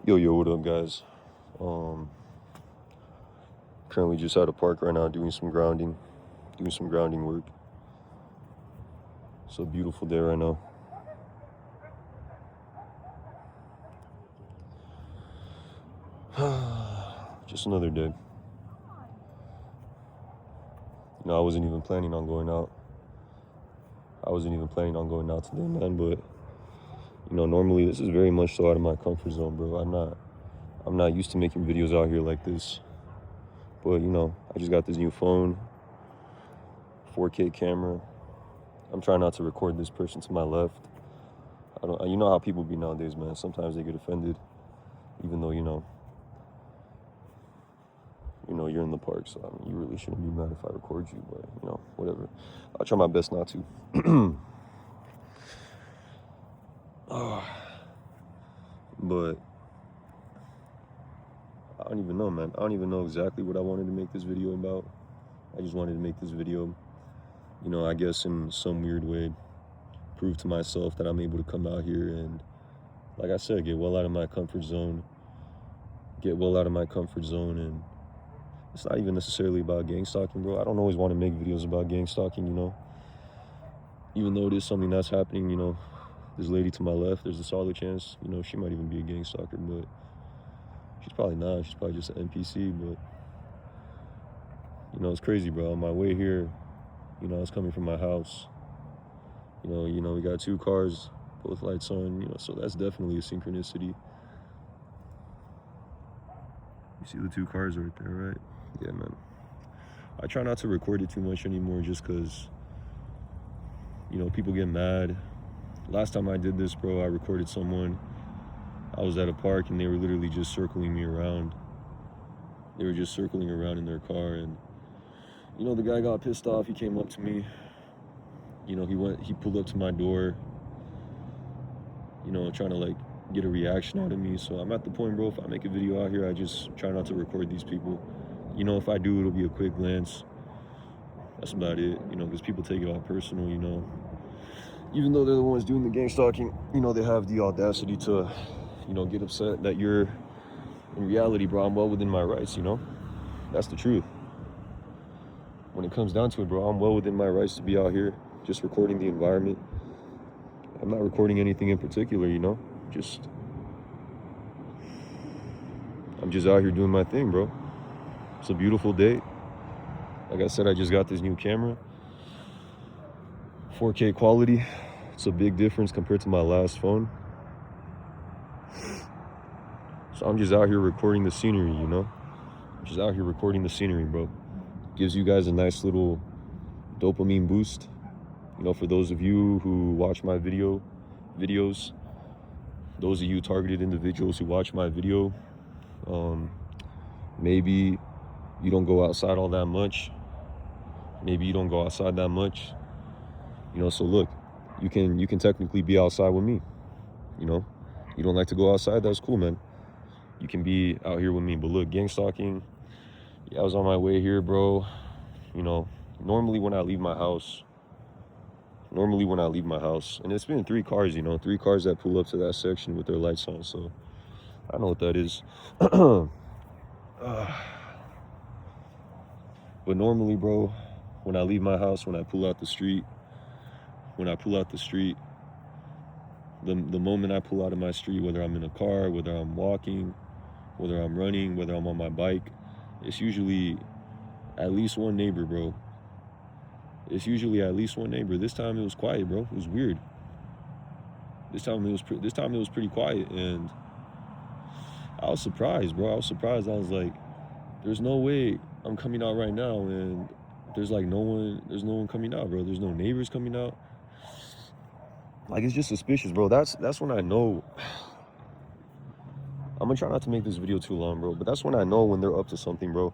Yo, what up, guys? Currently just at a park right now doing some grounding work. It's a beautiful day right now. Just another day. I wasn't even planning on going out. Today, man, but normally this is very much so out of my comfort zone, bro. I'm not used to making videos out here like this. But I just got this new phone, 4K camera. I'm trying not to record this person to my left. You know how people be nowadays, man. Sometimes they get offended, even though you're in the park. So I mean, you really shouldn't be mad if I record you, but whatever. I'll try my best not to. But I don't even know, man. I don't even know exactly what I wanted to make this video about. I just wanted to make this video, I guess in some weird way, prove to myself that I'm able to come out here and, like I said, get well out of my comfort zone. And it's not even necessarily about gang stalking, bro. I don't always want to make videos about gang stalking, even though it is something that's happening, this lady to my left, there's a solid chance, she might even be a gang stalker, but she's probably not. She's probably just an NPC, but, it's crazy, bro. On my way here, I was coming from my house. We got two cars, both lights on, so that's definitely a synchronicity. You see the two cars right there, right? Yeah, man. I try not to record it too much anymore just because, people get mad. Last time I did this, bro, I recorded someone. I was at a park and they were literally just circling me around. They were just circling around in their car, and, the guy got pissed off. He came up to me. He pulled up to my door, trying to, get a reaction out of me. So I'm at the point, bro, if I make a video out here, I just try not to record these people. If I do, it'll be a quick glance. That's about it, because people take it all personal, Even though they're the ones doing the gang stalking, they have the audacity to, get upset that you're, in reality, bro, I'm well within my rights, That's the truth. When it comes down to it, bro, I'm well within my rights to be out here just recording the environment. I'm not recording anything in particular, I'm just out here doing my thing, bro. It's a beautiful day. Like I said, I just got this new camera. 4K quality. It's a big difference compared to my last phone. So I'm just out here recording the scenery, I'm just out here recording the scenery, bro. Gives you guys a nice little dopamine boost. For those of you who watch my videos, those of you targeted individuals who watch my video, maybe you don't go outside all that much. Maybe you don't go outside that much. So look, you can technically be outside with me. You don't like to go outside, that's cool, man. You can be out here with me. But look, gang stalking, yeah, I was on my way here, bro. Normally when I leave my house, and it's been three cars that pull up to that section with their lights on, so I know what that is. But normally, bro, when I leave my house, when I pull out the street, the moment I pull out of my street, whether I'm in a car, whether I'm walking, whether I'm running, whether I'm on my bike, it's usually at least one neighbor, bro. It's usually at least one neighbor. This time it was quiet, bro. It was weird. This time it was pretty quiet, and I was surprised, bro. I was like, there's no way I'm coming out right now, and there's no one coming out, bro. There's no neighbors coming out. It's just suspicious, bro. That's when I know. I'm gonna try not to make this video too long, bro, but that's when I know when they're up to something, bro.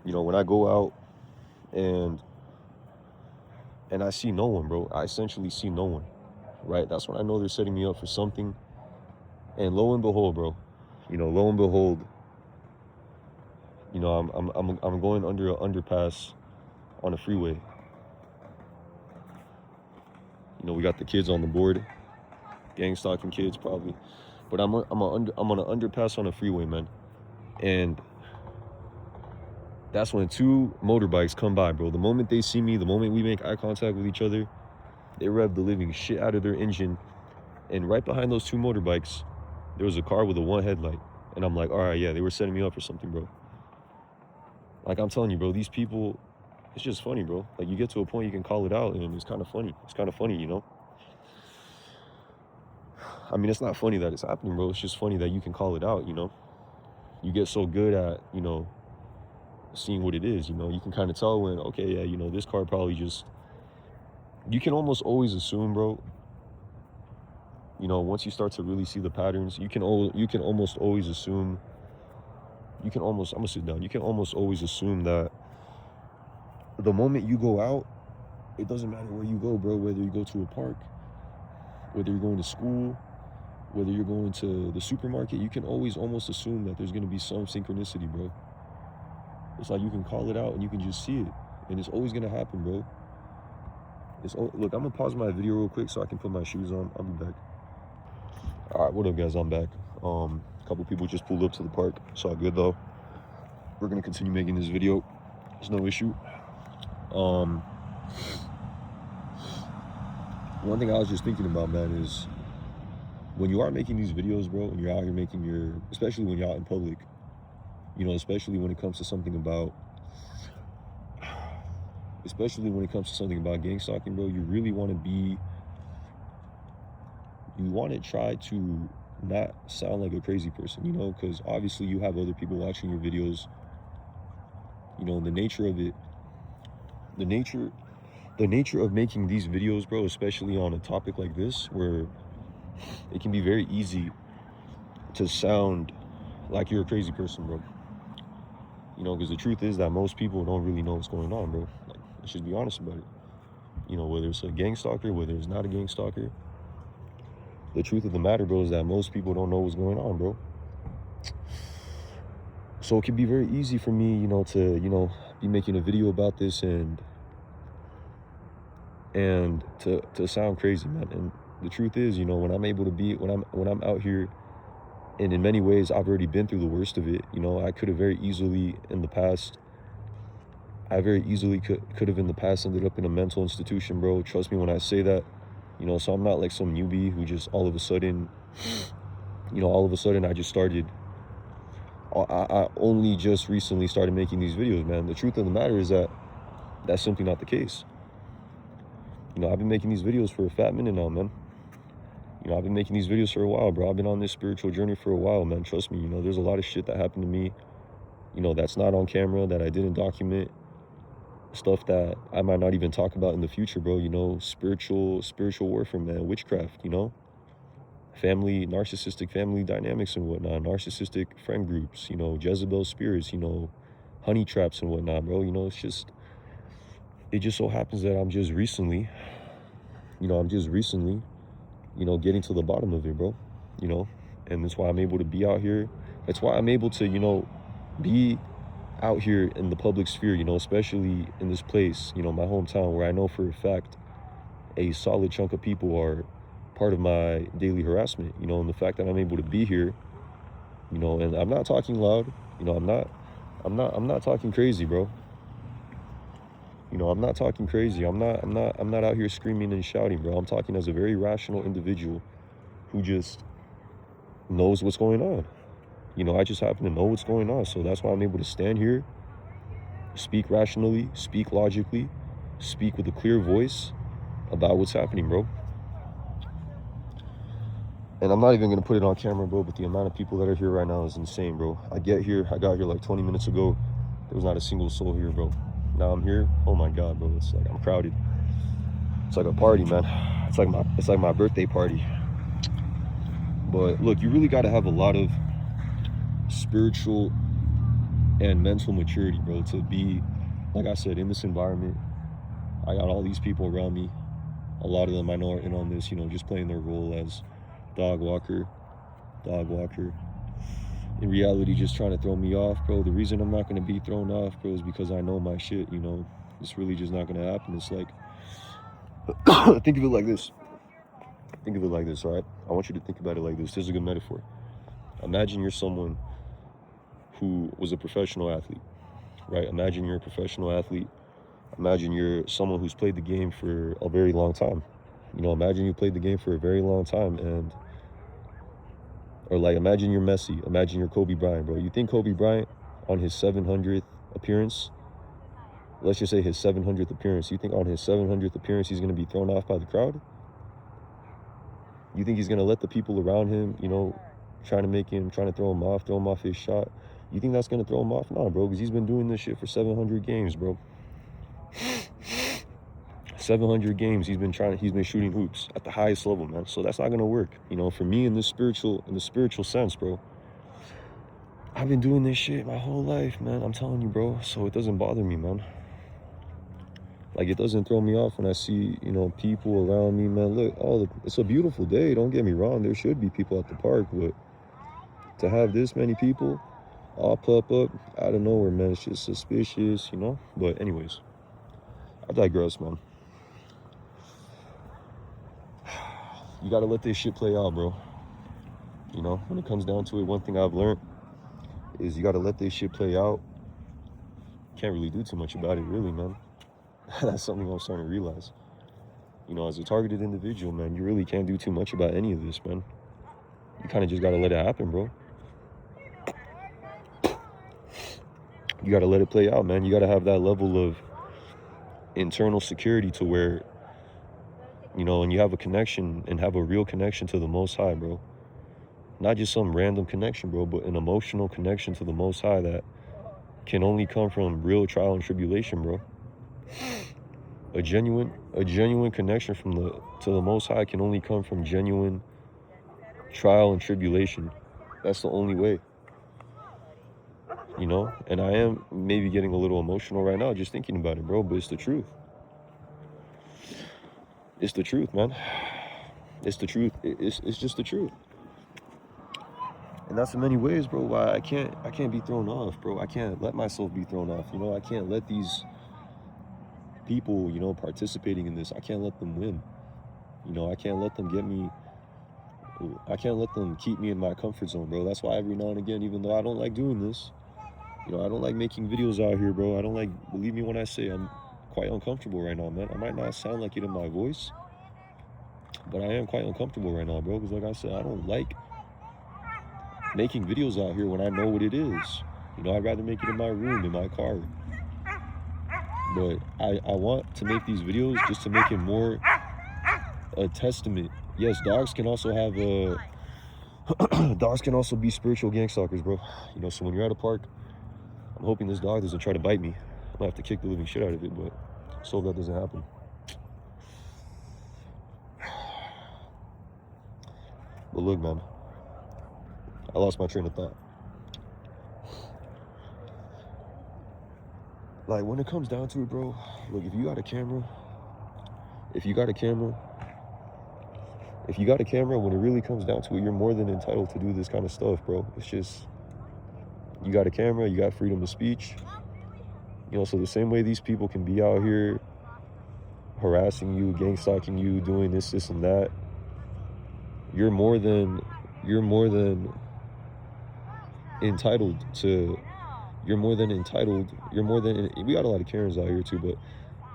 When I go out and I see no one, bro. I essentially see no one, right? That's when I know they're setting me up for something. And lo and behold, bro, I'm going under an underpass on a freeway. We got the kids on the board, gang stalking kids probably. But I'm on an underpass on a freeway, man. And that's when two motorbikes come by, bro. The moment they see me, the moment we make eye contact with each other, they rev the living shit out of their engine. And right behind those two motorbikes, there was a car with a one headlight. And I'm like, all right, yeah, they were setting me up for something, bro. Like, I'm telling you, bro, these people, it's just funny, bro. Like, you get to a point you can call it out, and it's kind of funny. It's kind of funny, you know? I mean, it's not funny that it's happening, bro. It's just funny that you can call it out, you know? You get so good at, you know, seeing what it is, you know? You can kind of tell when, okay, yeah, you know, this car probably just... You can almost always assume, bro, you know, once you start to really see the patterns, you can almost always assume... I'm gonna sit down. You can almost always assume that the moment you go out, it doesn't matter where you go, bro, whether you go to a park, whether you're going to school, whether you're going to the supermarket, you can always almost assume that there's going to be some synchronicity, bro. It's like you can call it out and you can just see it. And it's always going to happen, bro. Look, I'm going to pause my video real quick so I can put my shoes on. I'll be back. All right, what up, guys? I'm back. A couple people just pulled up to the park. It's all good, though. We're going to continue making this video. There's no issue. One thing I was just thinking about, man, is when you are making these videos, bro, and you're out here making especially when you're out in public, you know, especially when it comes to something about gang stalking, bro, you really want to try to not sound like a crazy person, you know, because obviously you have other people watching your videos, you know, the nature of making these videos, bro, especially on a topic like this, where it can be very easy to sound like you're a crazy person, bro. You know, because the truth is that most people don't really know what's going on, bro. Like, let's just be honest about it. You know, whether it's a gang stalker, whether it's not a gang stalker, the truth of the matter, bro, is that most people don't know what's going on, bro. So it can be very easy for me, you know, to, you know, be making a video about this and to sound crazy, man. And the truth is, you know, when I'm out here, and in many ways I've already been through the worst of it, you know, I could have very easily in the past ended up in a mental institution, bro. Trust me when I say that, you know. So I'm not like some newbie who just all of a sudden I just started, I only just recently started making these videos, man. The truth of the matter is that that's simply not the case. You know, I've been making these videos for a fat minute now, man. You know, I've been making these videos for a while, bro. I've been on this spiritual journey for a while, man. Trust me, you know, there's a lot of shit that happened to me, you know, that's not on camera, that I didn't document, stuff that I might not even talk about in the future, bro. You know, spiritual warfare, man, witchcraft, you know, narcissistic family dynamics and whatnot, narcissistic friend groups, you know, Jezebel spirits, you know, honey traps and whatnot, bro. You know, it just so happens that I'm just recently, you know, getting to the bottom of it, bro, you know. And that's why I'm able to be out here. That's why I'm able to, you know, be out here in the public sphere, you know, especially in this place, you know, my hometown, where I know for a fact a solid chunk of people are part of my daily harassment, you know. And the fact that I'm able to be here, you know, and I'm not talking loud, you know, I'm not talking crazy, bro. You know, I'm not talking crazy. I'm not out here screaming and shouting, bro. I'm talking as a very rational individual who just knows what's going on. You know, I just happen to know what's going on. So that's why I'm able to stand here, speak rationally, speak logically, speak with a clear voice about what's happening, bro. And I'm not even going to put it on camera, bro, but the amount of people that are here right now is insane, bro. I got here like 20 minutes ago. There was not a single soul here, bro. Now I'm here. Oh my God, bro. It's like I'm crowded. It's like a party, man. It's like my birthday party. But look, you really got to have a lot of spiritual and mental maturity, bro, to be, like I said, in this environment. I got all these people around me. A lot of them I know are in on this, you know, just playing their role as dog walker. In reality, just trying to throw me off, bro. The reason I'm not going to be thrown off, bro, is because I know my shit, you know. It's really just not going to happen. It's like, think of it like this. Think of it like this, all right? I want you to think about it like this. This is a good metaphor. Imagine you're someone who was a professional athlete, right? Imagine you're a professional athlete. Imagine you're someone who's played the game for a very long time. You know, imagine you played the game for a very long time, and or like imagine you're Messi, imagine you're Kobe Bryant, bro. You think Kobe Bryant on his 700th appearance, let's just say his 700th appearance, you think on his 700th appearance he's going to be thrown off by the crowd? You think he's going to let the people around him, you know, trying to throw him off his shot? You think that's going to throw him off? Nah, bro, because he's been doing this shit for 700 games, bro. 700 games he's been shooting hoops at the highest level, man. So that's not going to work. You know, for me in the spiritual sense, bro. I've been doing this shit my whole life, man. I'm telling you, bro. So it doesn't bother me, man. Like, it doesn't throw me off when I see, you know, people around me, man. Look, it's a beautiful day. Don't get me wrong. There should be people at the park, but to have this many people all pop up out of nowhere, man, it's just suspicious, you know? But anyways, I digress, man. You gotta let this shit play out, bro. You know, when it comes down to it, one thing I've learned is you gotta let this shit play out. Can't really do too much about it, really, man. That's something I'm starting to realize. You know, as a targeted individual, man, you really can't do too much about any of this, man. You kind of just gotta let it happen, bro. You gotta let it play out, man. You gotta have that level of internal security to where, you know, and you have a connection and have a real connection to the Most High, bro. Not just some random connection, bro, but an emotional connection to the Most High that can only come from real trial and tribulation, bro. A genuine connection to the Most High can only come from genuine trial and tribulation. That's the only way. You know? And I am maybe getting a little emotional right now just thinking about it, bro, but it's the truth. It's the truth, man. It's the truth. It's just the truth. And that's in many ways, bro, why I can't be thrown off, bro. I can't let myself be thrown off. You know, I can't let these people, you know, participating in this, I can't let them win. You know, I can't let them keep me in my comfort zone, bro. That's why every now and again, even though I don't like doing this, you know, I don't like making videos out here, bro. Believe me when I say I'm quite uncomfortable right now, man. I might not sound like it in my voice, but I am quite uncomfortable right now, bro. Because like I said, I don't like making videos out here when I know what it is. You know, I'd rather make it in my room, in my car. But I want to make these videos just to make it more a testament. Yes, dogs can also have dogs can also be spiritual gang stalkers, bro. You know, so when you're at a park, I'm hoping this dog doesn't try to bite me. I might have to kick the living shit out of it, but so that doesn't happen. But look, man, I lost my train of thought. Like, when it comes down to it, bro, look, if you got a camera, when it really comes down to it, you're more than entitled to do this kind of stuff, bro. It's just, you got a camera, you got freedom of speech. You know, so the same way these people can be out here harassing you, gang stalking you, doing this and that, you're more than entitled to, we got a lot of Karens out here too, but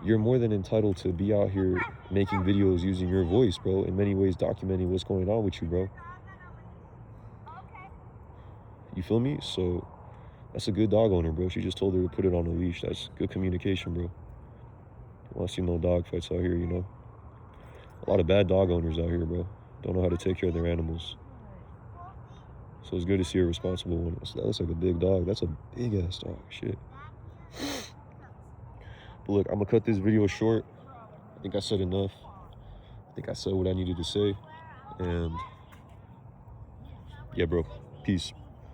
you're more than entitled to be out here making videos using your voice, bro, in many ways documenting what's going on with you, bro. You feel me? So that's a good dog owner, bro. She just told her to put it on a leash. That's good communication, bro. I want to see no dog fights out here, you know. A lot of bad dog owners out here, bro. Don't know how to take care of their animals. So it's good to see a responsible one. So that looks like a big dog. That's a big ass dog. Shit. But look, I'm gonna cut this video short. I think I said enough. I think I said what I needed to say. And yeah, bro. Peace.